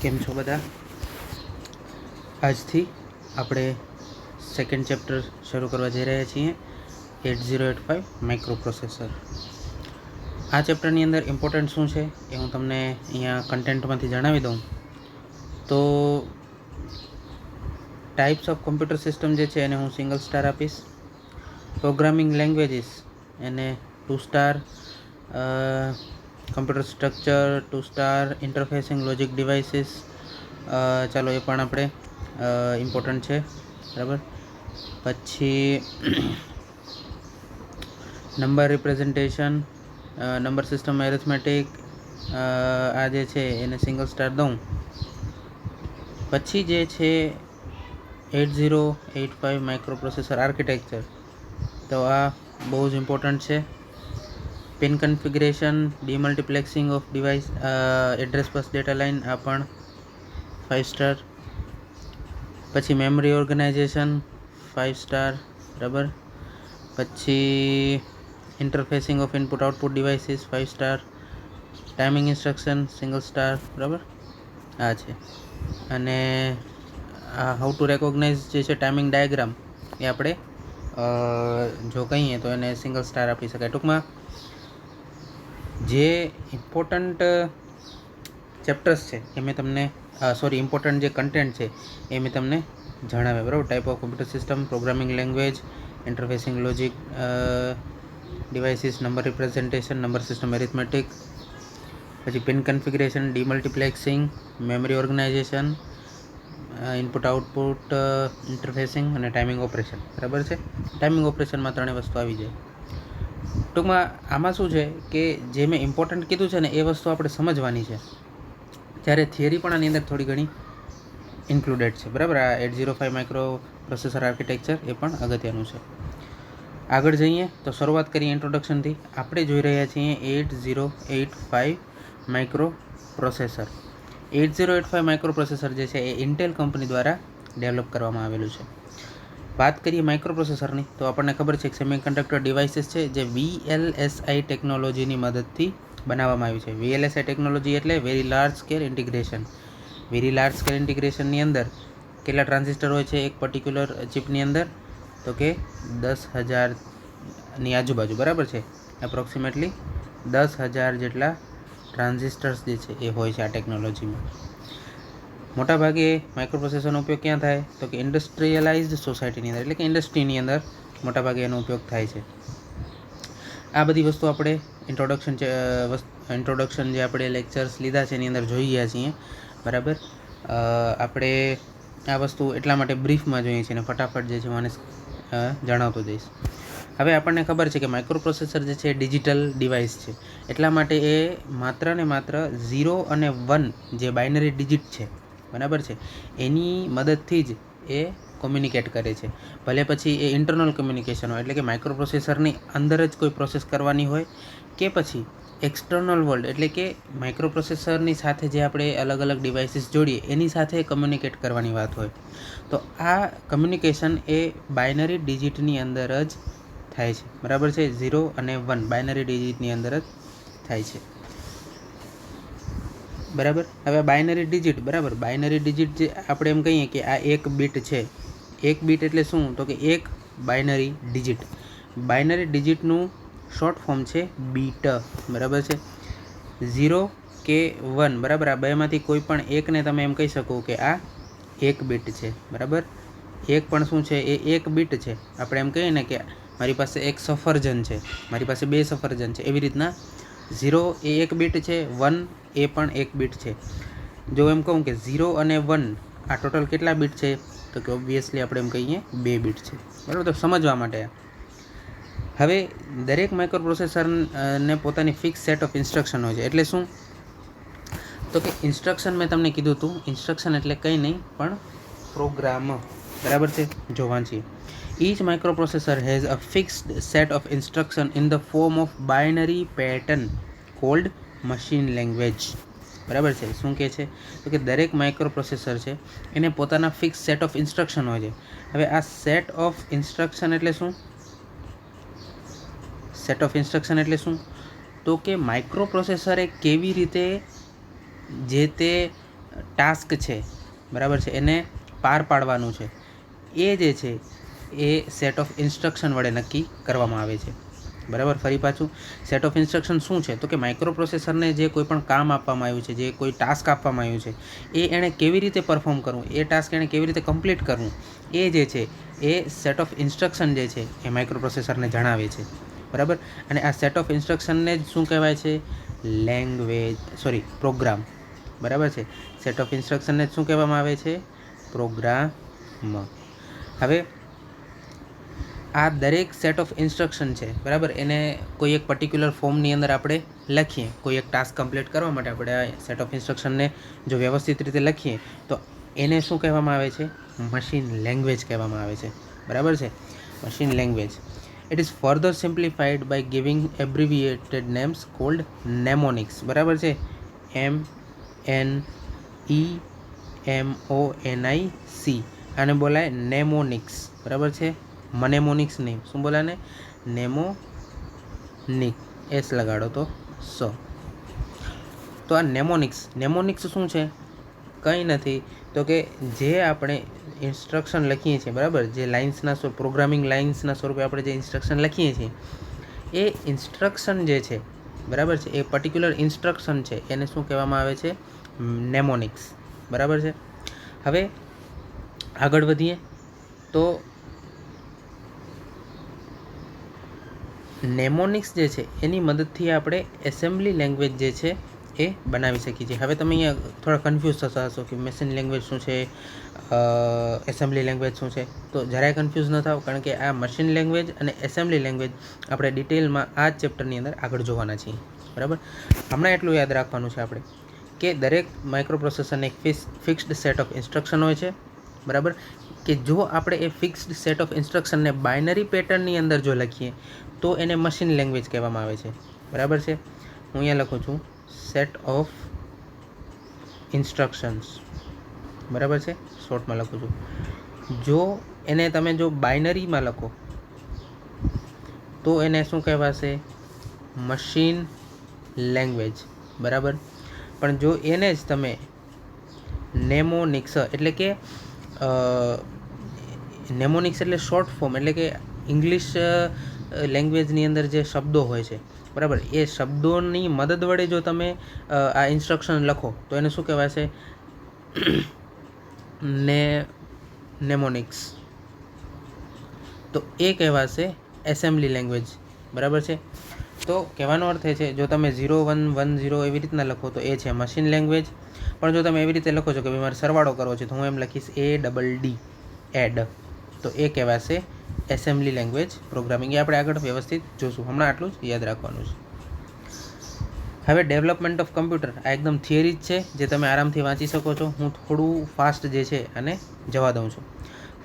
કેમ છો બધા? આજથી આપણે સેકન્ડ ચેપ્ટર શરૂ કરવા જઈ રહ્યા છીએ 8085 માઇક્રો પ્રોસેસર. આ ચેપ્ટરની અંદર ઇમ્પોર્ટન્ટ શું છે એ હું તમને અહીંયા કન્ટેન્ટમાંથી જણાવી દઉં. તો ટાઈપ્સ ઓફ કમ્પ્યુટર સિસ્ટમ જે છે એને હું સિંગલ સ્ટાર આપીશ. પ્રોગ્રામિંગ લેંગ્વેજીસ એને 2 star. Computer structure 2 star. Interfacing logic devices ચાલો એ પણ આપણે ઇમ્પોર્ટન્ટ છે, બરાબર. પછી number representation, number system arithmetic, આ જે છે એને સિંગલ સ્ટાર દઉં. પછી જે છે 8085 માઇક્રો પ્રોસેસર આર્કિટેક્ચર, તો આ બહુ જ ઇમ્પોર્ટન્ટ છે. Pin configuration, demultiplexing of device, address bus data line, આ પણ 5 સ્ટાર. પછી મેમરી ઓર્ગેનાઇઝેશન 5 સ્ટાર, બરાબર. પછી interfacing of input output devices 5 star. Timing instruction single star, બરાબર. આ છે. અને હાઉ ટુ રેકોગ્નાઇઝ જે છે ટાઈમિંગ ડાયાગ્રામ, એ આપણે જો કહીએ તો એને સિંગલ સ્ટાર આપી શકાય. ટૂંકમાં જે ઇમ્પોર્ટન્ટ ચેપ્ટર્સ છે એ મેં તમને ઇમ્પોર્ટન્ટ જે કન્ટેન્ટ છે એ મેં તમને જણાવ્યા, બરાબર. Type of computer system, programming language, interfacing logic devices, number representation, number system arithmetic, પછી pin configuration, demultiplexing, memory organisation, input output interfacing અને ટાઈમિંગ ઓપરેશન, બરાબર છે. ટાઈમિંગ ઓપરેશનમાં ત્રણેય વસ્તુ આવી જાય. ટૂંકમાં આમાં શું છે કે જે મેં ઇમ્પોર્ટન્ટ કીધું છે ને એ વસ્તુ આપણે સમજવાની છે, જ્યારે થિયરી પણ આની અંદર થોડી ઘણી ઇન્ક્લુડેડ છે, બરાબર. આ 805 માઇક્રો પ્રોસેસર આર્કિટેક્ચર એ પણ અગત્યનું છે. આગળ જઈએ તો શરૂઆત કરીએ ઇન્ટ્રોડક્શનથી. આપણે જોઈ રહ્યા છીએ 8085 માઇક્રો પ્રોસેસર. 8085 માઇક્રો પ્રોસેસર જે છે એ ઇન્ટેલ કંપની દ્વારા ડેવલપ કરવામાં આવેલું છે. વાત કરીએ માઇક્રો પ્રોસેસરની તો આપણને ખબર છે કે સેમિકન્ડક્ટર ડિવાઇસીસ છે જે VLSI ટેકનોલોજીની મદદથી બનાવવામાં આવ્યું છે. VLSI ટેકનોલોજી એટલે very large scale integration. Very large scale ઇન્ટિગ્રેશનની અંદર કેટલા ટ્રાન્ઝિસ્ટર હોય છે એક પર્ટિક્યુલર ચિપની અંદર? તો કે 10,000ની આજુબાજુ, બરાબર છે. એપ્રોક્સિમેટલી 10,000 જેટલા ટ્રાન્ઝિસ્ટર્સ જે છે એ હોય છે આ ટેકનોલોજીમાં. મોટાભાગે માઇક્રો પ્રોસેસરનો ઉપયોગ ક્યાં થાય? તો કે ઇન્ડસ્ટ્રીયલાઇઝ્ડ સોસાયટીની અંદર, એટલે કે ઇન્ડસ્ટ્રીની અંદર મોટાભાગે એનો ઉપયોગ થાય છે. આ બધી વસ્તુ આપણે ઇન્ટ્રોડક્શન જે આપણે લેક્ચર્સ લીધા છે એની અંદર જોઈ ગયા છીએ, બરાબર. આપણે આ વસ્તુ એટલા માટે બ્રીફમાં જોઈએ છીએ અને ફટાફટ જે છે મને જણાવતો જઈશ. હવે આપણને ખબર છે કે માઇક્રો પ્રોસેસર જે છે ડિજિટલ ડિવાઇસ છે, એટલા માટે એ માત્ર ને માત્ર 0 અને 1 જે બાઇનરી ડિજિટ છે, બરાબર છે, એની મદદથી જ એ કોમ્યુનિકેટ કરે છે. ભલે પછી એ ઇન્ટરનલ કમ્યુનિકેશન હોય, એટલે કે માઇક્રો પ્રોસેસરની અંદર જ કોઈ પ્રોસેસ કરવાની હોય, કે પછી એક્સટર્નલ વર્લ્ડ, એટલે કે માઇક્રો પ્રોસેસરની સાથે જે આપણે અલગ અલગ ડિવાઇસીસ જોડીએ એની સાથે કમ્યુનિકેટ કરવાની વાત હોય, તો આ કમ્યુનિકેશન એ બાઇનરી ડિજિટની અંદર જ થાય છે, બરાબર છે. 0 અને 1 બાઇનરી ડિજિટની અંદર જ થાય છે, બરાબર. હવે બાઇનરી ડિજિટ, બરાબર, બાઇનરી ડિજિટ જે આપણે એમ કહીએ કે આ એક બીટ છે. એક બીટ એટલે શું? તો કે એક બાઇનરી ડિજિટ. બાઇનરી ડિજિટનું શોર્ટ ફોર્મ છે બીટ, બરાબર છે. 0 કે 1, બરાબર, આ બેમાંથી કોઈ પણ એકને તમે એમ કહી શકો કે આ એક બીટ છે, બરાબર. એક પણ શું છે? એ એક બીટ છે. આપણે એમ કહીએ ને કે મારી પાસે એક સફરજન છે, મારી પાસે 2 સફરજન છે, એવી રીતના 0 એ એક બીટ છે, 1 એ પણ એક બીટ છે. જો એમ કહું કે 0 અને 1 આ ટોટલ કેટલા બીટ છે? તો કે ઓબ્વિયસલી આપણે એમ કહીએ 2 બીટ છે, બરાબર. તો સમજવા માટે હવે દરેક માઇક્રો પ્રોસેસરને પોતાની ફિક્સ સેટ ઓફ ઇન્સ્ટ્રક્શન હોય છે. એટલે શું? તો કે ઇન્સ્ટ્રક્શન મેં તમને કીધું હતું, ઇન્સ્ટ્રક્શન એટલે કંઈ નહીં પણ પ્રોગ્રામ, બરાબર છે. જો વાંચીએ, each microprocessor has a fixed set of instruction in the form of binary pattern called machine language, બરાબર છે. શું કહે છે? તો કે દરેક માઇક્રો પ્રોસેસર છે એને પોતાના ફિક્સ સેટ ઓફ ઇન્સ્ટ્રક્શન હોય છે. હવે આ સેટ ઓફ ઇન્સ્ટ્રક્શન એટલે શું? સેટ ઓફ ઇન્સ્ટ્રક્શન એટલે શું? તો કે માઇક્રો પ્રોસેસરે કેવી રીતે જે તે ટાસ્ક છે, બરાબર છે, એને પાર પાડવાનું છે, એ જે છે એ સેટ ઓફ ઇન્સ્ટ્રક્શન વડે નક્કી કરવામાં આવે છે. બરાબર. ફરી પાછું, સેટ ઓફ ઇન્સ્ટ્રક્શન શું છે? તો કે માઇક્રો પ્રોસેસરને જે કોઈ પણ કામ આપવામાં આવ્યું છે, જે કોઈ ટાસ્ક આપવામાં આવ્યું છે, એ એણે કેવી રીતે પરફોર્મ કરવું, એ ટાસ્ક એણે કેવી રીતે કમ્પ્લીટ કરવું, એ જે છે એ સેટ ઓફ ઇન્સ્ટ્રક્શન જે છે એ માઇક્રો પ્રોસેસરને જણાવે છે. બરાબર. અને આ સેટ ઓફ ઇન્સ્ટ્રક્શનને જ શું કહેવાય છે? પ્રોગ્રામ. બરાબર છે. સેટ ઓફ ઇન્સ્ટ્રક્શનને જ શું કહેવામાં આવે છે? પ્રોગ્રામ. હવે આ દરેક સેટ ઓફ ઇન્સ્ટ્રક્શન છે, બરાબર, એને કોઈ એક પર્ટિક્યુલર ફોર્મની અંદર આપણે લખીએ, કોઈ એક ટાસ્ક કમ્પ્લીટ કરવા માટે આપણે આ સેટ ઓફ ઇન્સ્ટ્રક્શનને જો વ્યવસ્થિત રીતે લખીએ તો એને શું કહેવામાં આવે છે? મશીન લેંગ્વેજ કહેવામાં આવે છે. બરાબર છે. Machine language. It is further simplified by giving abbreviated names called mnemonics. બરાબર છે. MEMONIC. આને બોલાય નેમોનિક્સ. બરાબર છે. મનેમોનિક્સ નહીં. શું બોલાય ને? નેમોનિક. એસ લગાડો તો તો આ નેમોનિક્સ શું છે? કંઈ નથી તો કે જે આપણે ઇન્સ્ટ્રક્શન લખીએ છીએ, બરાબર, જે લાઇન્સના પ્રોગ્રામિંગ લાઇન્સના સ્વરૂપે આપણે જે ઇન્સ્ટ્રક્શન લખીએ છીએ, એ ઇન્સ્ટ્રક્શન જે છે, બરાબર છે, એ પર્ટિક્યુલર ઇન્સ્ટ્રક્શન છે, એને શું કહેવામાં આવે છે? નેમોનિક્સ. બરાબર છે. હવે આગળ વધીએ તો નેમોનિક્સ જે છે એની મદદથી આપણે એસેમ્બલી લેંગ્વેજ જે છે એ બનાવી શકીએ છીએ. હવે તમે અહીંયા થોડા કન્ફ્યુઝ થતા હશો કે મશીન લેંગ્વેજ શું છે, એસેમ્બલી લેંગ્વેજ શું છે. તો જરાય કન્ફ્યુઝ ન થાવ, કારણ કે આ મશીન લેંગ્વેજ અને એસેમ્બલી લેંગ્વેજ આપણે ડિટેલમાં આ જ ચેપ્ટરની અંદર આગળ જોવાના છીએ. બરાબર. હમણાં એટલું યાદ રાખવાનું છે આપણે કે દરેક માઇક્રો પ્રોસેસરને એક ફિક્સ્ડ સેટ ઓફ ઇન્સ્ટ્રક્શન હોય છે. બરાબર. કે જો આપણે એ ફિક્સ્ડ સેટ ઓફ ઇન્સ્ટ્રક્શનને બાઇનરી પેટર્નની અંદર જો લખીએ તો એને મશીન લેંગ્વેજ કહેવામાં આવે છે. બરાબર છે. હું અહીંયા લખું છું સેટ ઓફ ઇન્સ્ટ્રક્શન્સ. બરાબર છે. શોર્ટમાં લખું છું. જો એને તમે જો બાઇનરીમાં લખો તો એને શું કહેવાશે? Machine language. બરાબર. પણ જો એને જ તમે નેમોનિક્સ એટલે કે નેમોનિક્સ એટલે શોર્ટ ફોર્મ, એટલે કે ઇંગ્લિશ લેંગ્વેજની અંદર જે શબ્દો હોય છે, બરાબર, એ શબ્દોની મદદ વડે જો તમે આ ઇન્સ્ટ્રક્શન લખો તો એને શું કહેવાશે? નેમોનિક્સ. તો એ કહેવાશે એસેમ્બલી લેંગ્વેજ. બરાબર છે. તો કહેવાનો અર્થ એ છે, જો તમે 0 1 1 0 એવી રીતના લખો તો એ છે મશીન લેંગ્વેજ. પણ જો તમે એવી રીતે લખો છો કે ભાઈ મારે સરવાળો કરવો છે, તો હું એમ લખીશ ADD, એડ, તો એ કહેવાશે એસેમ્બલી લેંગ્વેજ પ્રોગ્રામિંગ. એ આપણે આગળ વ્યવસ્થિત જોશું. હમણાં આટલું જ યાદ રાખવાનું છે. હવે ડેવલપમેન્ટ ઓફ કમ્પ્યુટર, આ એકદમ થિયરી જ છે, જે તમે આરામથી વાંચી શકો છો. હું થોડું ફાસ્ટ જે છે અને જવા દઉં છું.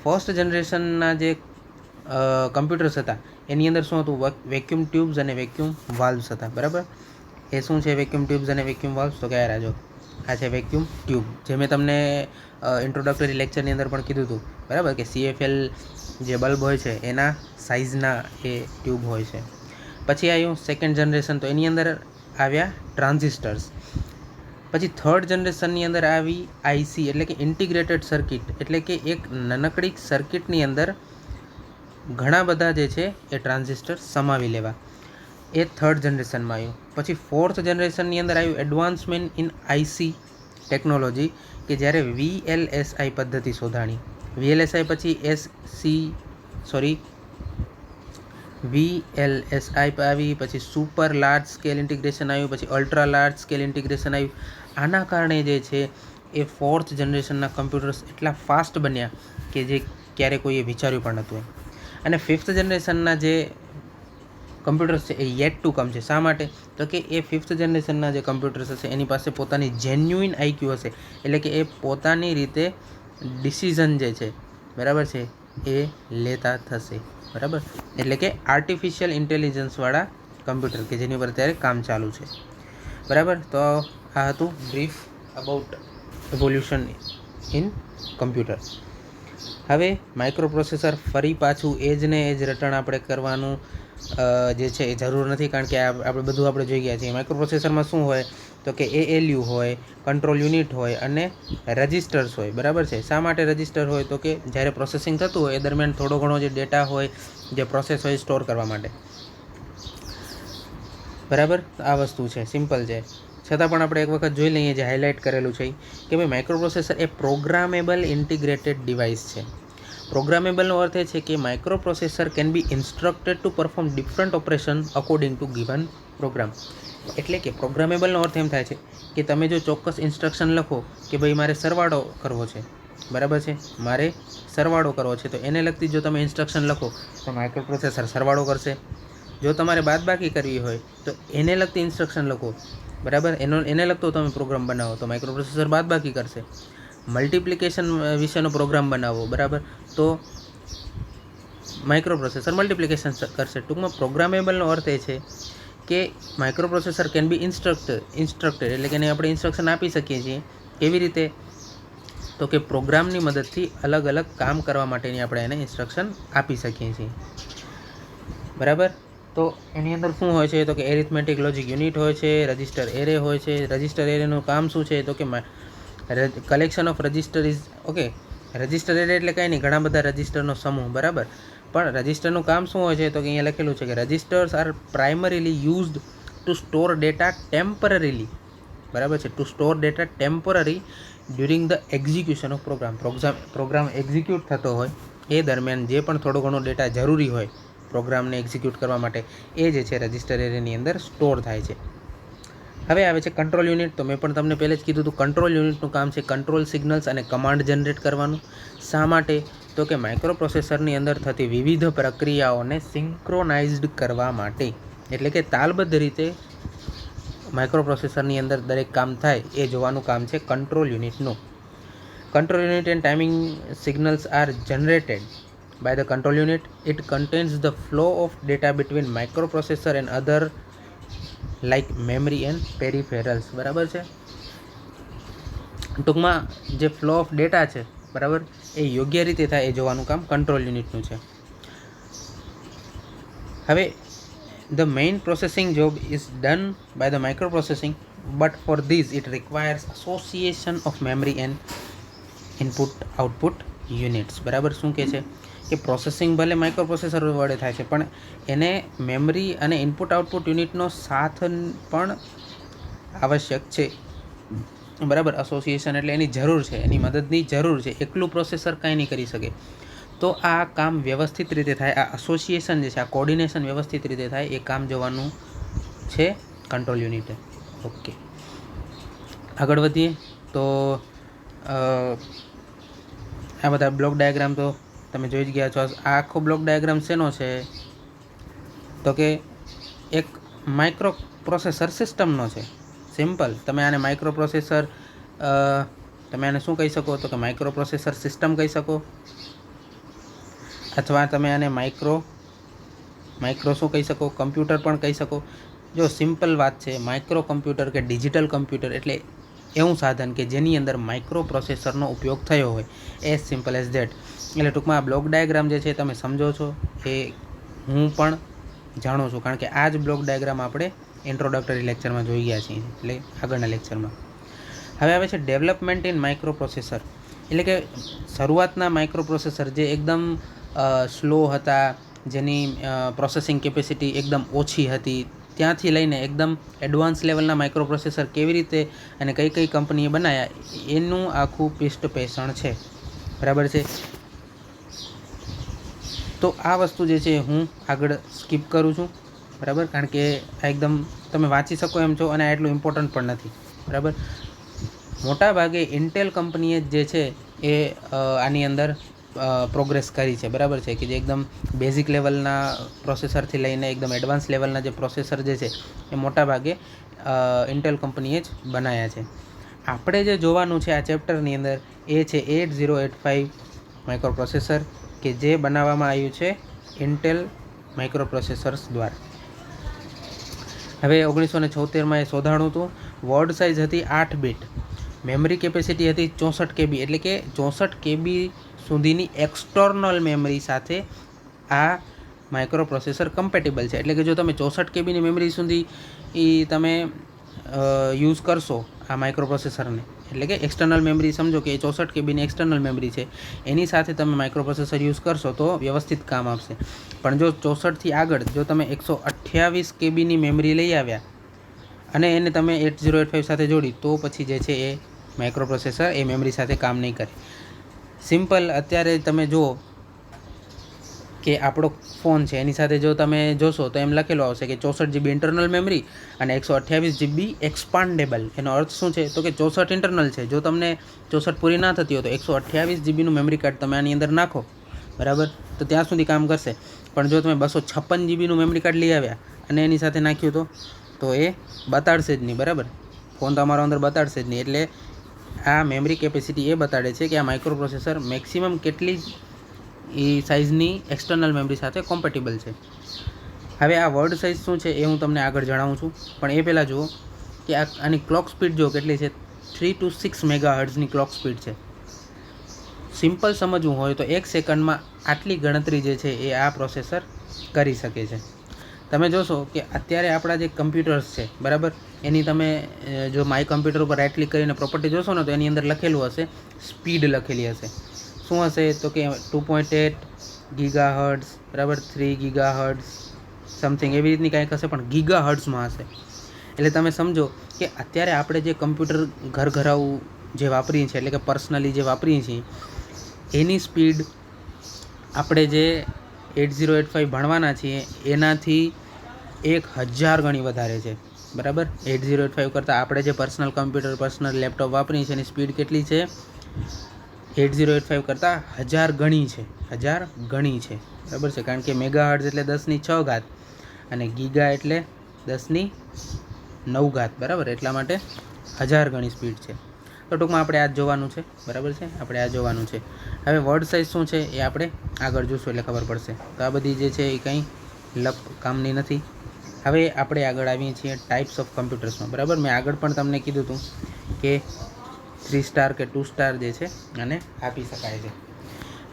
ફર્સ્ટ જનરેશનના જે કમ્પ્યુટર્સ હતા એની અંદર શું હતું? વેક્યુમ ટ્યુબ્સ અને વેક્યુમ વાલ્વ્સ હતા. બરાબર. એ શું છે વેક્યુમ ટ્યુબ્સ અને વેક્યુમ વાલ્વ્સ? તો કે રાજો આ છે વેક્યુમ ટ્યુબ, જે મેં તમને ઇન્ટ્રોડક્ટરી લેક્ચરની અંદર પણ કીધું હતું. બરાબર. કે CFL જે બલ્બ હોય છે એના સાઇઝના એ ટ્યુબ હોય છે. પછી આવ્યું સેકન્ડ જનરેશન, તો એની અંદર આવ્યા ટ્રાન્ઝિસ્ટર્સ. પછી થર્ડ જનરેશનની અંદર આવી IC એટલે કે ઇન્ટિગ્રેટેડ સર્કિટ, એટલે કે એક નાનકડી સર્કિટની અંદર ઘણા બધા જે છે એ ટ્રાન્ઝિસ્ટર સમાવી લેવા. એ થર્ડ જનરેશનમાં આવ્યું. પછી ફોર્થ જનરેશનની અંદર આવ્યું એડવાન્સમેન્ટ ઇન IC ટેકનોલોજી, કે જ્યારે VLSI પદ્ધતિ શોધાણી. VLSI પછી VLSI આવી, પછી સુપર લાર્જ સ્કેલ ઇન્ટિગ્રેશન આવ્યું, પછી અલ્ટ્રા લાર્જ સ્કેલ ઇન્ટિગ્રેશન આવ્યું. આના કારણે જે છે એ ફોર્થ જનરેશનના કમ્પ્યુટર્સ એટલા ફાસ્ટ બન્યા કે જે ક્યારે કોઈએ વિચાર્યું પણ નહોતું. અને ફિફ્થ જનરેશનના જે કમ્પ્યુટર્સ છે એ યેટ ટુ કમ છે. શા માટે? તો કે એ ફિફ્થ જનરેશનના જે કમ્પ્યુટર્સ હશે એની પાસે પોતાની જેન્યુઇન IQ હશે, એટલે કે એ પોતાની રીતે ડિસિઝન જે છે, બરાબર છે, એ લેતા થશે. બરાબર. એટલે કે આર્ટિફિશિયલ ઇન્ટેલિજન્સવાળા કમ્પ્યુટર કે જેની પર અત્યારે કામ ચાલુ છે. બરાબર. તો આ હતું brief about evolution in computer. હવે માઇક્રો પ્રોસેસર ફરી પાછું એ જ રટણ આપણે કરવાનું જે છે એ જરૂર નથી, કારણ કે આપણે બધું આપણે જોઈ ગયા છીએ. માઇક્રો પ્રોસેસરમાં શું હોય તો કે ALU હોય, કંટ્રોલ યુનિટ હોય અને રજિસ્ટર્સ હોય, બરાબર છે. શા માટે રજિસ્ટર હોય? તો કે જ્યારે પ્રોસેસિંગ થતું હોય એ દરમિયાન થોડો ઘણો જે ડેટા હોય, જે પ્રોસેસ હોય સ્ટોર કરવા માટે, બરાબર. આ વસ્તુ છે, સિમ્પલ છે. છતાં પણ આપણે એક વખત જોઈ લઈએ, જે હાઇલાઇટ કરેલું છે કે ભાઈ માઇક્રોપ્રોસેસર એ પ્રોગ્રામેબલ ઇન્ટિગ્રેટેડ ડિવાઇસ છે. પ્રોગ્રામેબલનો અર્થ એ છે કે microprocessor can be instructed to perform different operation according to given program. એટલે કે પ્રોગ્રામેબલનો અર્થ એમ થાય છે કે તમે જો ચોક્કસ ઇન્સ્ટ્રક્શન લખો કે ભાઈ મારે સરવાળો કરવો છે, બરાબર છે, મારે સરવાળો કરવો છે, તો એને લગતી જો તમે ઇન્સ્ટ્રક્શન લખો તો માઇક્રોપ્રોસેસર સરવાળો કરશે. જો તમારે બાદબાકી કરવી હોય તો એને લગતી ઇન્સ્ટ્રક્શન લખો, બરાબર, એને લગતો તમે પ્રોગ્રામ બનાવો તો માઇક્રોપ્રોસેસર બાદબાકી કરશે. મલ્ટિપ્લિકેશન વિશેનો પ્રોગ્રામ બનાવો, બરાબર, તો માઇક્રોપ્રોસેસર મલ્ટિપ્લિકેશન કરશે. ટૂંકમાં પ્રોગ્રામેબલનો અર્થ એ છે કે માઇક્રોપ્રોસેસર કેન બી ઇન્સ્ટ્રક્ટેડ એટલે કે એને આપણે ઇન્સ્ટ્રક્શન આપી શકીએ છીએ. કેવી રીતે? તો કે પ્રોગ્રામની મદદથી અલગ અલગ કામ કરવા માટેની આપણે એને ઇન્સ્ટ્રક્શન આપી શકીએ છીએ, બરાબર. તો એની અંદર શું હોય છે? તો કે એરિથમેટિક લોજિક યુનિટ હોય છે, રજિસ્ટર એરે હોય છે. રજિસ્ટર એરેનું કામ શું છે? તો કે collection of register is okay. Register array એટલે કંઈ નહીં, ઘણા બધા રજિસ્ટરનો સમૂહ, બરાબર. પણ રજિસ્ટરનું કામ શું હોય છે? તો કે અહીંયા લખેલું છે કે registers are primarily used to store data temporarily, બરાબર છે, to store data temporary during the execution of program execute થતો હોય એ દરમિયાન જે પણ થોડો ઘણો ડેટા જરૂરી હોય પ્રોગ્રામને એક્ઝિક્યુટ કરવા માટે, એ જે છે રજિસ્ટર એરેની અંદર સ્ટોર થાય છે. હવે આવે છે કંટ્રોલ યુનિટ. તો મેં પણ તમને પહેલે જ કીધું હતું, કંટ્રોલ યુનિટનું કામ છે કંટ્રોલ સિગ્નલ્સ અને કમાન્ડ જનરેટ કરવાનું. શા માટે? તો કે માઇક્રોપ્રોસેસરની અંદર થતી વિવિધ પ્રક્રિયાઓને સિંક્રોનાઇઝ્ડ કરવા માટે, એટલે કે તાલબદ્ધ રીતે માઇક્રોપ્રોસેસરની અંદર દરેક કામ થાય એ જોવાનું કામ છે કંટ્રોલ યુનિટનું. Control unit and timing signals are generated by the control unit. It contains the flow of data between microprocessor and other like memory and peripherals, બરાબર છે. ટૂંકમાં જે ફ્લો ઓફ ડેટા છે, બરાબર, એ યોગ્ય રીતે થાય એ જોવાનું કામ કંટ્રોલ યુનિટનું છે. હવે the main processing job is done by the microprocessing, but for this it requires association of memory and input output units, બરાબર. શું કહે છે કે પ્રોસેસિંગ ભલે માઇક્રોપ્રોસેસર વડે થાય છે, પણ એને મેમરી અને ઇનપુટ આઉટપુટ યુનિટનો સાથ પણ આવશ્યક છે, બરાબર. એસોસિએશન એટલે એની જરૂર છે, એની મદદની જરૂર છે. એકલું પ્રોસેસર કાંઈ નહીં કરી શકે. તો આ કામ વ્યવસ્થિત રીતે થાય, આ એસોસિએશન જે છે, આ કોર્ડિનેશન વ્યવસ્થિત રીતે થાય, એ કામ જોવાનું છે કંટ્રોલ યુનિટે. ઓકે, આગળ વધીએ. તો આ બધા બ્લોક ડાયાગ્રામ તો તમે જોઈ જ ગયા છો. આ આખો બ્લોક ડાયાગ્રામ શેનો છે? તો કે એક માઇક્રો પ્રોસેસર સિસ્ટમનો છે. સિમ્પલ. તમે આને માઇક્રો પ્રોસેસર તમે આને શું કહી શકો? તો કે માઇક્રો પ્રોસેસર સિસ્ટમ કહી શકો, અથવા તમે આને માઇક્રો શું કહી શકો? કમ્પ્યુટર પણ કહી શકો. જો સિમ્પલ વાત છે, માઇક્રો કમ્પ્યુટર કે ડિજિટલ કમ્પ્યુટર એટલે એવું સાધન કે જેની અંદર માઇક્રો પ્રોસેસરનો ઉપયોગ થયો હોય, એઝ સિમ્પલ એઝ ધેટ. એટલે ટૂંકમાં આ બ્લોક ડાયાગ્રામ જે છે તમે સમજો છો, એ હું પણ જાણું છું, કારણ કે આ જ બ્લોક ડાયાગ્રામ આપણે ઇન્ટ્રોડક્ટરી લેક્ચરમાં જોઈ ગયા છીએ, એટલે આગળના લેક્ચરમાં. હવે આવે છે ડેવલપમેન્ટ ઇન માઇક્રો પ્રોસેસર. એટલે કે શરૂઆતના માઇક્રો પ્રોસેસર જે એકદમ સ્લો હતા, જેની પ્રોસેસિંગ કેપેસિટી એકદમ ઓછી હતી, ત્યાંથી લઈને એકદમ એડવાન્સ લેવલના માઇક્રો પ્રોસેસર કેવી રીતે અને કઈ કઈ કંપનીએ બનાવ્યા, એનું આખું પીષ્ઠપેષણ છે, બરાબર છે. તો આ વસ્તુ જે છે હું આગળ સ્કીપ કરું છું, બરાબર, કારણ કે આ એકદમ તમે વાંચી શકો એમ છો અને આ એટલું ઇમ્પોર્ટન્ટ પણ નથી, બરાબર. મોટા ભાગે ઇન્ટેલ કંપનીએ જે છે એ આની અંદર પ્રોગ્રેસ કરી છે, બરાબર છે, કે જે એકદમ બેઝિક લેવલના પ્રોસેસરથી લઈને એકદમ એડવાન્સ લેવલના જે પ્રોસેસર જે છે એ મોટા ભાગે ઇન્ટેલ કંપનીએ જ બનાવ્યા છે. આપણે જે જોવાનું છે આ ચેપ્ટરની અંદર એ છે 8085 માઇક્રો પ્રોસેસર, કે જે બનાવવામાં આવ્યું છે ઇન્ટેલ માઇક્રો પ્રોસેસર્સ દ્વારા. હવે 1976માં એ શોધાણું હતું. વર્ડ સાઇઝ હતી 8 બીટ, મેમરી કેપેસિટી હતી 64 KB, એટલે કે 64 KB સુધીની એક્સટર્નલ મેમરી સાથે આ માઇક્રો પ્રોસેસર કમ્પેટેબલ છે. એટલે કે જો તમે 64 KBની મેમરી સુધી તમે યુઝ કરશો આ માઇક્રો પ્રોસેસરને, એટલે કે એક્સટર્નલ મેમરી સમજો કે 64 કેબીની એક્સટર્નલ મેમરી છે, એની સાથે તમે માઇક્રો પ્રોસેસર યુઝ કરશો તો વ્યવસ્થિત કામ આપશે. પણ જો 64થી આગળ જો તમે 128 કેબીની મેમરી લઈ આવ્યા અને એને તમે 8085 સાથે જોડી તો પછી જે છે એ માઇક્રો પ્રોસેસર એ મેમરી સાથે કામ નહીં કરે. સિમ્પલ અત્યારે તમે જુઓ કે આપણો ફોન છે એની સાથે જો તમે જોશો તો એમ લખેલું આવશે કે 64 GB ઇન્ટરનલ મેમરી અને 128 GB એક્સપાન્ડેબલ. એનો અર્થ શું છે તો કે 64 ઇન્ટરનલ છે. જો તમને 64 પૂરી ના થતી હોય તો 128 GBનું મેમરી કાર્ડ તમે આની અંદર નાખો, બરાબર, તો ત્યાં સુધી કામ કરશે. પણ જો તમે 256 GBનું મેમરી કાર્ડ લઈ આવ્યા અને એની સાથે નાખ્યું તો એ બતાડશે જ નહીં, બરાબર, ફોન તમારો અંદર બતાડશે જ નહીં. એટલે આ મેમરી કેપેસિટી એ બતાડે છે કે આ માઇક્રો પ્રોસેસર મેક્સિમમ કેટલી એ સાઇઝની એક્સટર્નલ મેમરી સાથે કોમ્પેટિબલ છે. હવે આ વર્ડ સાઇઝ શું છે એ હું તમને આગળ જણાવું છું, પણ એ પહેલાં જુઓ કે આની ક્લોક સ્પીડ જો કેટલી છે, 3 to 6 મેગાહર્ટ્ઝની ક્લોક સ્પીડ છે. સિમ્પલ સમજવું હોય તો 1 સેકન્ડમાં આટલી ગણતરી જે છે એ આ પ્રોસેસર કરી શકે છે. તમે જોશો કે અત્યારે આપણા જે કમ્પ્યુટર્સ છે, બરાબર, એની તમે જો માય કમ્પ્યુટર ઉપર રાઇટ ક્લિક કરીને પ્રોપર્ટી જોશો ને તો એની અંદર લખેલું હશે, સ્પીડ લખેલી હશે. શું હશે તો કે 2.8 ગીગાહર્ટ્ઝ, બરાબર, 3 ગીગાહર્ટ્ઝ સમથિંગ એવી રીતની કાંઈક હશે, પણ ગીગાહર્ટ્ઝમાં હશે. એટલે તમે સમજો કે અત્યારે આપણે જે કમ્પ્યુટર ઘરઘરાઉ જે વાપરીએ છીએ, એટલે કે પર્સનલી જે વાપરીએ છીએ, એની સ્પીડ આપણે જે 8085 ભણવાના છીએ એનાથી 1000 ગણી વધારે છે, બરાબર. 8085 કરતાં આપણે જે પર્સનલ કમ્પ્યુટર, પર્સનલ લેપટોપ વાપરીએ છીએ એની સ્પીડ કેટલી છે, 8085 કરતાં 1000 ગણી છે, 1000 ગણી છે, બરાબર છે. કારણ કે મેગાહર્ટ્ઝ એટલે 10⁶ ઘાત અને ગીગા એટલે 10⁹ ઘાત, બરાબર, એટલા માટે 1000 ગણી સ્પીડ છે. તો ટૂંકમાં આપણે આ જ જોવાનું છે, બરાબર છે, આપણે આ જોવાનું છે. હવે વર્ડ સાઇઝ શું છે એ આપણે આગળ જોઈશું એટલે ખબર પડશે. તો આ બધી જે છે એ કંઈ કામની નથી. હવે આપણે આગળ આવીએ છીએ ટાઈપ્સ ઓફ કમ્પ્યુટર્સમાં, બરાબર. મેં આગળ પણ તમને કીધું હતું કે 3 સ્ટાર કે 2 સ્ટાર જે છે આને આપી શકાય છે.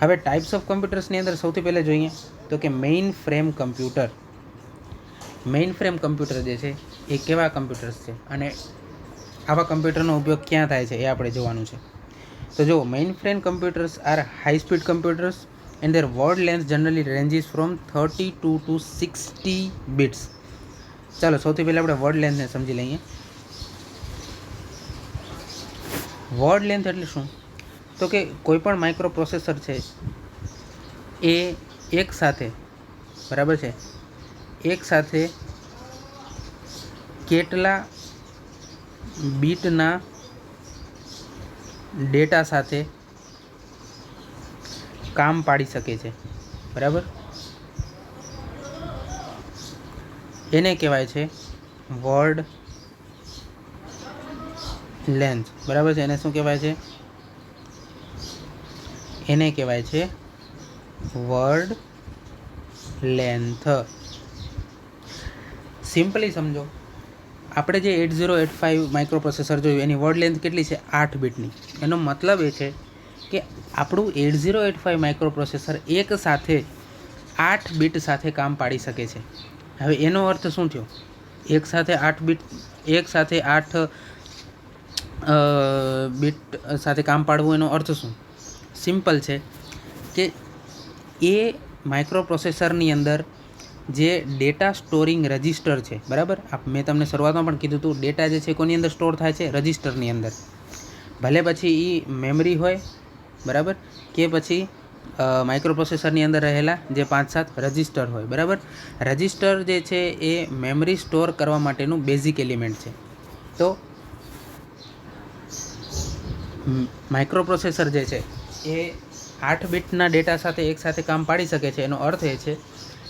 હવે ટાઈપ્સ ઓફ કમ્પ્યુટર્સની અંદર સૌથી પહેલાં જોઈએ તો કે main frame computer. Main frame computer જે છે એ કેવા કમ્પ્યુટર્સ છે અને આવા કમ્પ્યુટરનો ઉપયોગ ક્યાં થાય છે એ આપણે જોવાનું છે. તો જો main frame computers are high speed computers and their word length generally ranges from 32 to 60 bits. ચાલો સૌથી પહેલાં આપણે વર્ડ લેન્થને સમજી લઈએ. વર્ડ લેન્થ એટલે શું તો કે કોઈ પણ માઇક્રો પ્રોસેસર છે એ એક સાથે, બરાબર છે, એક સાથે કેટલા બીટના ડેટા સાથે કામ પાડી શકે છે, બરાબર, એને કહેવાય છે વર્ડ લેન્થ, બરાબર છે. એને શું કહેવાય છે, એને કહેવાય છે વર્ડ લેન્થ. સિમ્પલી સમજો, આપણે જે 8085 માઇક્રો પ્રોસેસર જોયું એની વર્ડ લેન્થ કેટલી છે, 8 બીટની. એનો મતલબ એ છે કે આપણું 8085 માઇક્રો પ્રોસેસર એક સાથે 8 બીટ સાથે કામ પાડી શકે છે. હવે એનો અર્થ શું થયો, એક સાથે 8 બીટ, એક સાથે 8 બીટ સાથે કામ પાડવું, એનો અર્થ શું? સિમ્પલ છે કે એ માઇક્રો પ્રોસેસરની અંદર જે ડેટા સ્ટોરિંગ રજિસ્ટર છે, બરાબર, મેં તમને શરૂઆતમાં પણ કીધું હતું, ડેટા જે છે કોની અંદર સ્ટોર થાય છે, રજિસ્ટરની અંદર. ભલે પછી એ મેમરી હોય, બરાબર, કે પછી માઇક્રો પ્રોસેસરની અંદર રહેલા જે 5-7 રજિસ્ટર હોય, બરાબર. રજિસ્ટર જે છે એ મેમરી સ્ટોર કરવા માટેનું બેઝિક એલિમેન્ટ છે. તો માઇક્રો પ્રોસેસર જે છે એ 8 બીટના ડેટા સાથે એક સાથે કામ પાડી શકે છે. એનો અર્થ એ છે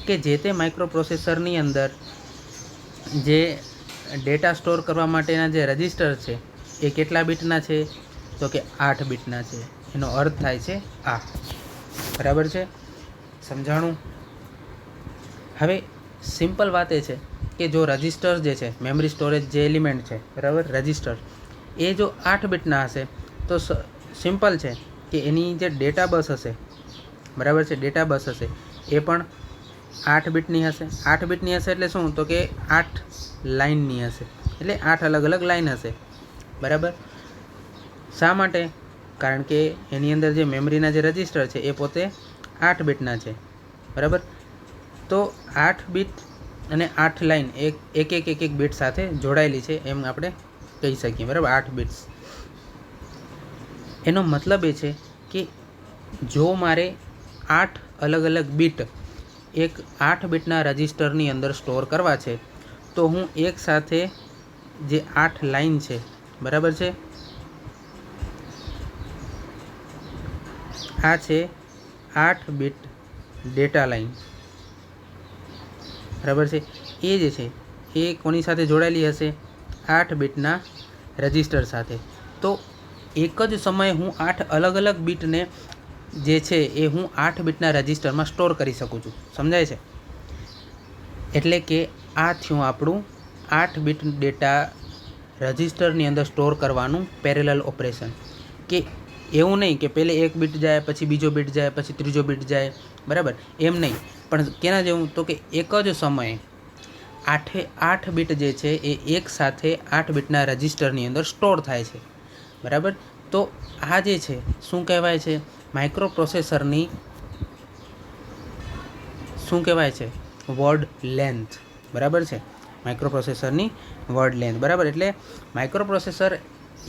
કે જે તે માઇક્રો પ્રોસેસરની અંદર જે ડેટા સ્ટોર કરવા માટેના જે રજિસ્ટર છે એ કેટલા બીટના છે તો કે 8 બીટના છે. એનો અર્થ થાય છે આ, બરાબર છે, સમજાણું? હવે સિમ્પલ વાત એ છે કે જો રજિસ્ટર જે છે મેમરી સ્ટોરેજ જે એલિમેન્ટ છે, બરાબર, રજિસ્ટર, એ જો 8 બીટના હશે તો સિમ્પલ છે કે એની જે ડેટા બસ હશે, બરાબર છે, ડેટા બસ હશે એ પણ 8 બીટની હશે. 8 બીટની હશે એટલે શું તો કે 8 લાઇનની હશે. એટલે 8 અલગ અલગ લાઇન હશે, બરાબર. શા માટે? કારણ કે એની અંદર જે મેમરીના જે રજિસ્ટર છે એ પોતે 8 બીટના છે, બરાબર. તો 8 બીટ અને 8 લાઇન એક બીટ સાથે જોડાયેલી છે એમ આપણે કહી શકીએ, બરાબર. 8 બિટ્સ. એનો મતલબ એ છે કે જો મારે 8 અલગ અલગ બીટ એક 8 બીટના રજિસ્ટરની અંદર સ્ટોર કરવા છે તો હું એક સાથે જે 8 લાઇન છે, બરાબર છે, આ છે 8 બીટ ડેટા લાઇન, બરાબર છે. એ જે છે એ કોની સાથે જોડાયેલી હશે? 8 બીટના રજિસ્ટર સાથે. તો એક જ સમયે હું 8 અલગ અલગ બીટને જે છે એ હું 8 બીટના રજિસ્ટરમાં સ્ટોર કરી શકું છું. સમજાય છે? એટલે કે આ થયું આપણું 8 બીટ ડેટા રજિસ્ટરની અંદર સ્ટોર કરવાનું પેરેલલ ઓપરેશન. કે એવું નહીં કે પહેલે એક બીટ જાય, પછી બીજો બીટ જાય, પછી ત્રીજો બીટ જાય, બરાબર, એમ નહીં. પણ કેના જેવું? તો કે એક જ સમયે 8 બીટ જે છે એ એક સાથે 8 બીટના રજિસ્ટરની અંદર સ્ટોર થાય છે, બરાબર. તો આ જે છે શું કહેવાય છે? માઇક્રો પ્રોસેસરની શું કહેવાય છે? વર્ડ લેન્થ, બરાબર છે. માઇક્રો પ્રોસેસરની વર્ડ લેન્થ, બરાબર. એટલે માઇક્રો પ્રોસેસર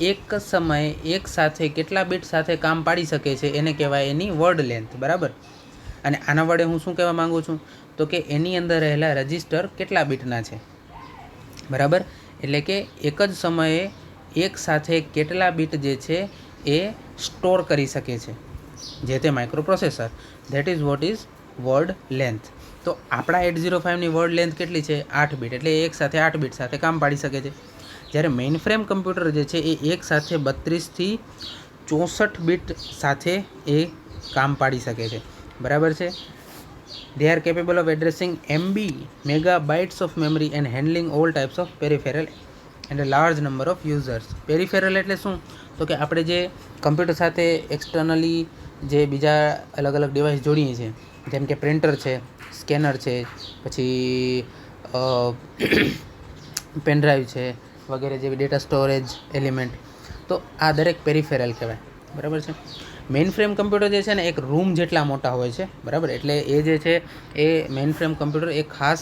એક સમયે એક સાથે કેટલા બીટ સાથે કામ પાડી શકે છે એને કહેવાય એની વર્ડ લેન્થ, બરાબર. અને આના વડે હું શું કહેવા માગું છું? તો કે એની અંદર રહેલા રજિસ્ટર કેટલા બીટના છે, બરાબર. એટલે કે એક જ સમયે એક સાથે કેટલા બીટ જે છે એ સ્ટોર કરી શકે છે જે તે micro processor. That is what is word length. તો આપણા 805ની વર્ડ લેન્થ કેટલી છે? 8 બીટ. એટલે એક સાથે 8 બીટ સાથે કામ પાડી શકે છે. જ્યારે મેઇન ફ્રેમ કમ્પ્યુટર જે છે એ એક સાથે 32 થી 64 બીટ સાથે એ કામ પાડી શકે છે, બરાબર છે. They are capable of addressing MB megabytes of memory and handling all types of peripheral and a large number of users. Peripheral એટલે શું? તો કે આપણે જે કમ્પ્યુટર સાથે એક્સટર્નલી જે બીજા અલગ અલગ ડિવાઇસ જોડીએ છીએ, જેમ કે પ્રિન્ટર છે, સ્કેનર છે, પછી પેનડ્રાઈવ છે વગેરે જેવી ડેટા સ્ટોરેજ એલિમેન્ટ, તો આ દરેક પેરિફેરલ કહેવાય, બરાબર છે. મેઇન ફ્રેમ કમ્પ્યુટર જે છે ને એક રૂમ જેટલા મોટા હોય છે, બરાબર. એટલે એ જે છે એ મેઇન ફ્રેમ કમ્પ્યુટર એક ખાસ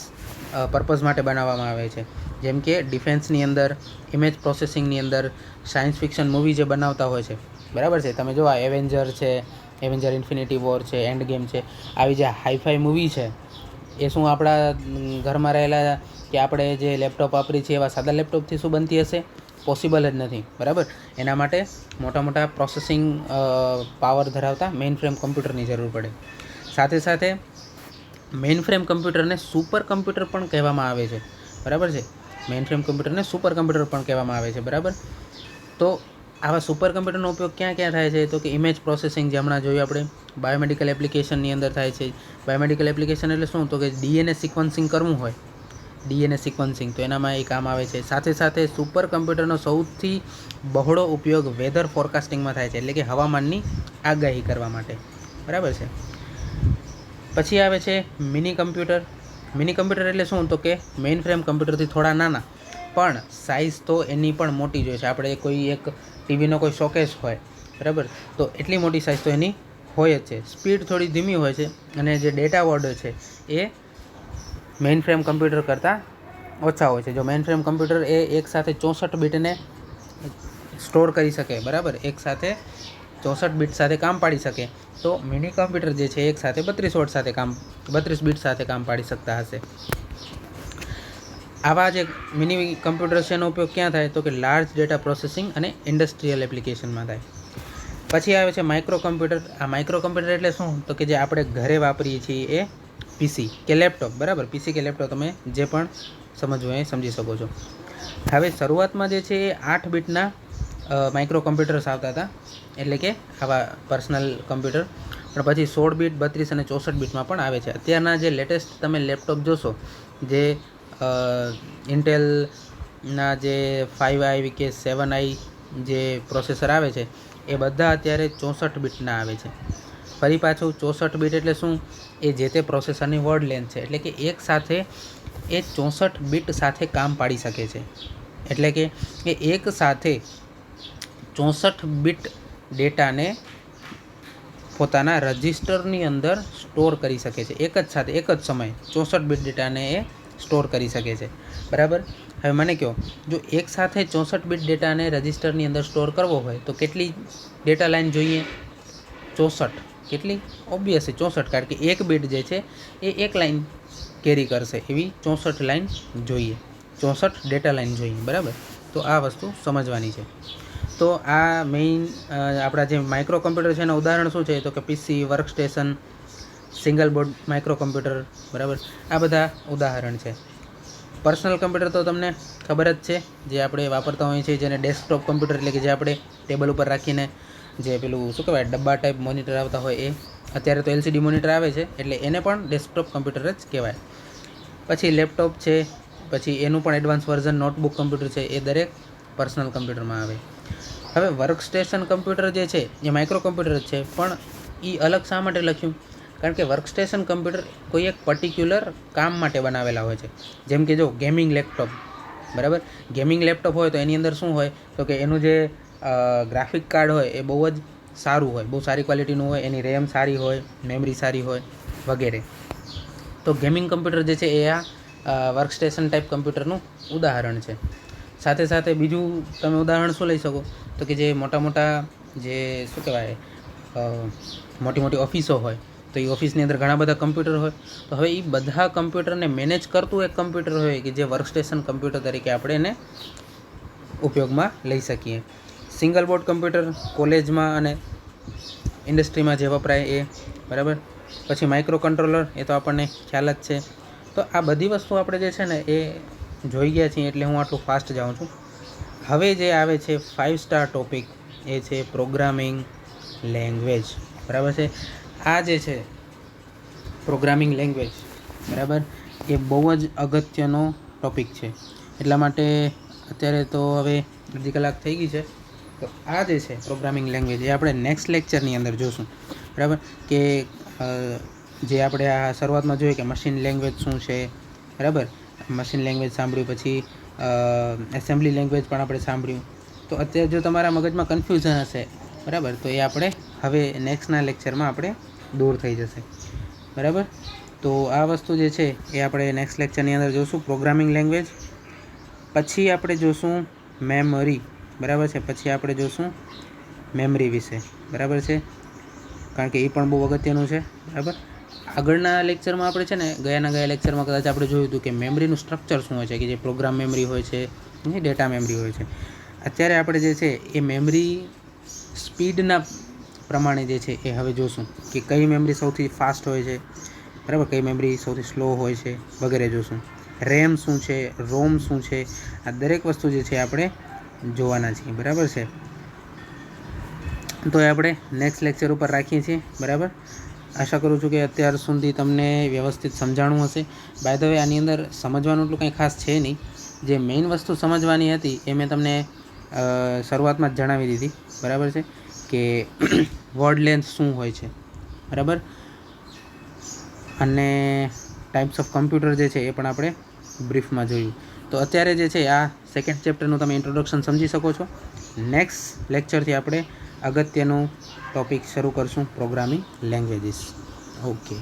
પર્પઝ માટે બનાવવામાં આવે છે. જેમ કે ડિફેન્સની અંદર, ઇમેજ પ્રોસેસિંગની અંદર, સાયન્સ ફિક્શન મૂવી જે બનાવતા હોય છે, બરાબર છે. તમે જો આ એવેન્જર છે, એવેન્જર ઇન્ફિનિટી વોર છે, એન્ડ ગેમ છે, આવી જે હાઈફાઈ મૂવી છે એ શું આપણા ઘરમાં રહેલા કે આપણે જે લેપટોપ વાપરી છીએ એવા સાદા લેપટોપથી શું બનતી હશે? પોસિબલ જ નથી, બરાબર. એના માટે મોટા મોટા પ્રોસેસિંગ પાવર ધરાવતા મેઇન ફ્રેમ કમ્પ્યુટરની જરૂર પડે. સાથે સાથે મેઇન ફ્રેમ કમ્પ્યુટરને સુપર કમ્પ્યુટર પણ કહેવામાં આવે છે, બરાબર છે. મેઇન ફ્રેમ કમ્પ્યુટરને સુપર કમ્પ્યુટર પણ કહેવામાં આવે છે, બરાબર. તો આવા સુપર કમ્પ્યુટરનો ઉપયોગ ક્યાં ક્યાં થાય છે? તો કે ઇમેજ પ્રોસેસિંગ જે હમણાં જોયું આપણે, બાયોમેડિકલ એપ્લિકેશનની અંદર થાય છે. બાયોમેડિકલ એપ્લિકેશન એટલે શું? તો કે ડીએનએ સિક્વન્સિંગ કરવું હોય, ડીએનએ સિક્વન્સિંગ, તો એનામાં એ કામ આવે છે. સાથે સાથે સુપર કમ્પ્યુટરનો સૌથી બહોળો ઉપયોગ વેધર ફોરકાસ્ટિંગમાં થાય છે, એટલે કે હવામાનની આગાહી કરવા માટે, બરાબર છે. પછી આવે છે મિની કમ્પ્યુટર. મિની કમ્પ્યુટર એટલે શું? તો કે મેઇન ફ્રેમ કમ્પ્યુટરથી થોડા નાના, પણ સાઇઝ તો એની પણ મોટી જોઈએ છે. આપણે કોઈ એક ટીવીનો કોઈ શોકેસ હોય, બરાબર, તો એટલી મોટી સાઇઝ તો એની હોય જ છે. સ્પીડ થોડી ધીમી હોય છે અને જે ડેટા વર્ડ છે એ મેઇન ફ્રેમ કમ્પ્યુટર કરતાં ઓછા હોય છે. જો મેઇન ફ્રેમ કમ્પ્યુટર એ એક સાથે 64 બીટને સ્ટોર કરી શકે, બરાબર, એક સાથે 64 બીટ સાથે કામ પાડી શકે, તો મિની કમ્પ્યુટર જે છે એક સાથે 32 બીટ સાથે કામ પાડી શકતા હશે. આવા જે મિની કમ્પ્યુટર છે એનો ઉપયોગ ક્યાં થાય? તો કે લાર્જ ડેટા પ્રોસેસિંગ અને ઇન્ડસ્ટ્રીયલ એપ્લિકેશનમાં થાય. પછી આવે છે માઇક્રો કમ્પ્યુટર. આ માઇક્રો કમ્પ્યુટર એટલે શું? તો કે જે આપણે ઘરે વાપરીએ છીએ એ પીસી કે લેપટોપ, બરાબર. પીસી કે લેપટોપ તમે જે પણ સમજવું એ સમજી શકો છો. હવે શરૂઆતમાં જે છે એ 8 બીટના માઇક્રો કમ્પ્યુટર્સ આવતા હતા, એટલે કે આવા પર્સનલ કમ્પ્યુટર. પણ પછી 16 બીટ, 32 અને 64 બીટમાં પણ આવે છે. અત્યારના જે લેટેસ્ટ તમે લેપટોપ જોશો, જે ઇન્ટેલના જે 5i કે 7i જે પ્રોસેસર આવે છે એ બધા અત્યારે 64 બીટના આવે છે. ફરી પાછું 64 બીટ એટલે શું? એ જે તે પ્રોસેસરની વર્ડ લેન્થ છે, એટલે કે એક સાથે એ 64 બીટ સાથે કામ પાડી શકે છે એટલે કે એ એક સાથે 64 બીટ ડેટાને પોતાના રજિસ્ટરની અંદર સ્ટોર કરી શકે છે. એક જ સાથે એક જ સમયે 64 બીટ ડેટાને એ સ્ટોર કરી શકે છે. બરાબર. હવે મને કહો, જો એક સાથે 64 બીટ ડેટાને રજિસ્ટરની અંદર સ્ટોર કરવો હોય તો કેટલી ડેટા લાઇન જોઈએ? 64. કેટલી? ઓબ્વિયસલી 64, કારણ કે એક બીટ જે છે એ એક લાઇન કેરી કરશે, એવી 64 લાઇન જોઈએ, 64 ડેટા લાઇન જોઈએ. બરાબર. તો આ વસ્તુ સમજવાની છે. તો આ મેઇન આપણા જે માઇક્રો કમ્પ્યુટર છે એના ઉદાહરણ શું છે? તો કે PC, workstation, single board microcomputer. બરાબર. આ બધા ઉદાહરણ છે. પર્સનલ કમ્પ્યુટર તો તમને ખબર જ છે, જે આપણે વાપરતા હોઈએ છીએ, જેને ડેસ્કટોપ કમ્પ્યુટર એટલે કે જે આપણે ટેબલ ઉપર રાખીને જે પેલું શું કહેવાય ડબ્બા ટાઈપ મોનિટર આવતા હોય એ. અત્યારે તો એલસીડી મોનિટર આવે છે, એટલે એને પણ ડેસ્કટોપ કમ્પ્યુટર જ કહેવાય. પછી લેપટોપ છે, પછી એનું પણ એડવાન્સ વર્ઝન નોટબુક કમ્પ્યુટર છે, એ દરેક પર્સનલ કમ્પ્યુટરમાં આવે. હવે વર્ક સ્ટેશન કમ્પ્યુટર જે છે એ માઇક્રો કમ્પ્યુટર જ છે, પણ એ અલગ શા માટે લખ્યું? કારણ કે વર્ક સ્ટેશન કમ્પ્યુટર કોઈ એક પર્ટિક્યુલર કામ માટે બનાવેલા હોય છે. જેમ કે જો ગેમિંગ લેપટોપ, બરાબર, ગેમિંગ લેપટોપ હોય તો એની અંદર શું હોય? તો કે એનું જે ગ્રાફિક કાર્ડ હોય એ બહુ જ સારું હોય, બહુ સારી ક્વોલિટીનું હોય, એની રેમ સારી હોય, મેમરી સારી હોય વગેરે. તો ગેમિંગ કમ્પ્યુટર જે છે એ આ વર્ક સ્ટેશન ટાઈપ કમ્પ્યુટરનું ઉદાહરણ છે. સાથે સાથે બીજું તમે ઉદાહરણ શું લઈ શકો? તો કે જે મોટા મોટા જે શું કહેવાય મોટી મોટી ઓફિસો હોય, તો એ ઓફિસની અંદર ઘણા બધા કમ્પ્યુટર હોય. તો હવે એ બધા કમ્પ્યુટરને મેનેજ કરતું એક કમ્પ્યુટર હોય કે જે વર્ક સ્ટેશન કમ્પ્યુટર તરીકે આપણે એને ઉપયોગમાં લઈ શકીએ. સિંગલ બોર્ડ કમ્પ્યુટર કોલેજમાં અને ઇન્ડસ્ટ્રીમાં જે વપરાય એ. બરાબર. પછી માઇક્રો કંટ્રોલર, એ તો આપણને ખ્યાલ જ છે. તો આ બધી વસ્તુ આપણે જે છે ને એ જોઈ ગયા છીએ, એટલે હું આટલું ફાસ્ટ જાઉં છું. હવે જે આવે છે 5 સ્ટાર ટોપિક, એ છે પ્રોગ્રામિંગ લેંગ્વેજ. બરાબર છે. આ જે છે પ્રોગ્રામિંગ લેંગ્વેજ, બરાબર, એ બહુ જ અગત્યનો ટોપિક છે. એટલા માટે અત્યારે તો હવે અડધી કલાક થઈ ગઈ છે, તો આ જે છે પ્રોગ્રામિંગ લેંગ્વેજ એ આપણે નેક્સ્ટ લેક્ચરની અંદર જોશું. બરાબર. કે જે આપણે આ શરૂઆતમાં જોઈએ કે મશીન લેંગ્વેજ શું છે. બરાબર. મશીન લેંગ્વેજ સાંભળ્યું, પછી એસેમ્બલી લેંગ્વેજ પણ આપણે સાંભળ્યું. તો અત્યારે જો તમારા મગજમાં કન્ફ્યુઝન હશે, બરાબર, તો એ આપણે હવે નેક્સ્ટના લેક્ચરમાં આપણે દૂર થઈ જશે. બરાબર. તો આ વસ્તુ જે છે એ આપણે નેક્સ્ટ લેક્ચરની અંદર જોશું, પ્રોગ્રામિંગ લેંગ્વેજ. પછી આપણે જોશું મેમરી. બરાબર છે. પછી આપણે જોશું મેમરી વિશે. બરાબર છે. કારણ કે એ પણ બહુ અગત્યનું છે. બરાબર. આગળના લેક્ચરમાં આપણે છે ને ગયા લેક્ચરમાં કદાચ આપણે જોયું હતું કે મેમરીનું સ્ટ્રક્ચર શું હોય છે, કે જે પ્રોગ્રામ મેમરી હોય છે, ડેટા મેમરી હોય છે. અત્યારે આપણે જે છે એ મેમરી સ્પીડના પ્રમાણે જે છે એ હવે જોશું કે કઈ મેમરી સૌથી ફાસ્ટ હોય છે, બરાબર, કઈ મેમરી સૌથી સ્લો હોય છે વગેરે જોશું. રેમ શું છે, રોમ શું છે, આ દરેક વસ્તુ જે છે આપણે જોવાના છીએ. બરાબર છે. તો એ આપણે નેક્સ્ટ લેક્ચર ઉપર રાખીએ છીએ. બરાબર. આશા કરું છું કે અત્યાર સુધી તમને વ્યવસ્થિત સમજાણું હશે. બાય ધ વે આની અંદર સમજવાનું એટલું કંઈ ખાસ છે નહીં. જે મેઇન વસ્તુ સમજવાની હતી એ મેં તમને શરૂઆતમાં જ જણાવી દીધી. બરાબર છે. કે વર્ડ લેન્થ શું હોય છે. બરાબર. અને ટાઈપ્સ ઓફ કમ્પ્યુટર જે છે એ પણ આપણે બ્રીફમાં જોયું. તો અત્યારે જે છે આ સેકન્ડ ચેપ્ટરનું તમે ઇન્ટ્રોડક્શન સમજી શકો છો. નેક્સ્ટ લેક્ચરથી આપણે અગત્યનું ટોપિક શરૂ કરશું, પ્રોગ્રામિંગ લેંગ્વેજીસ. ઓકે.